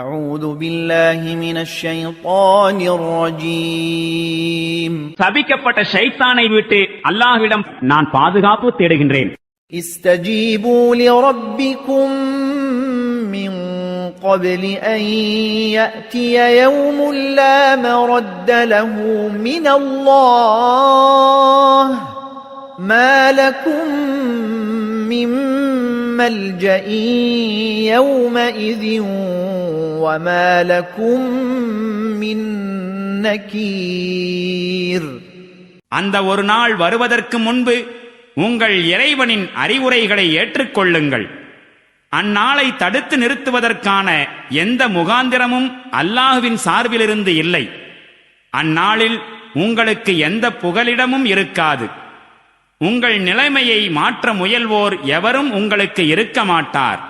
أعوذ بالله من الشيطان الرجيم சபிக்கப்பட்ட ஷைத்தானை விட்டு அல்லாஹ்விடம் நான் பாதுகாப்பு தேடுகின்றேன். استجيبوا لربكم من قبل أن يأتي يوم لا مرد له من الله ما لكم من ملجأ يومئذ وما لكم من نكير. அந்த ஒரு நாள் வருவதற்கு முன்பு உங்கள் இறைவனின் அறிவுரைகளை ஏற்றுக்கொள்ளுங்கள். அந்நாளை தடுத்து நிறுத்துவதற்கான எந்த முகாந்திரமும் அல்லாஹ்வின் சார்பிலிருந்து இல்லை. அந்நாளில் உங்களுக்கு எந்த புகலிடமும் இருக்காது. உங்கள் நிலைமையை மாற்ற முயல்வோர் எவரும் உங்களுக்கு இருக்க மாட்டார்.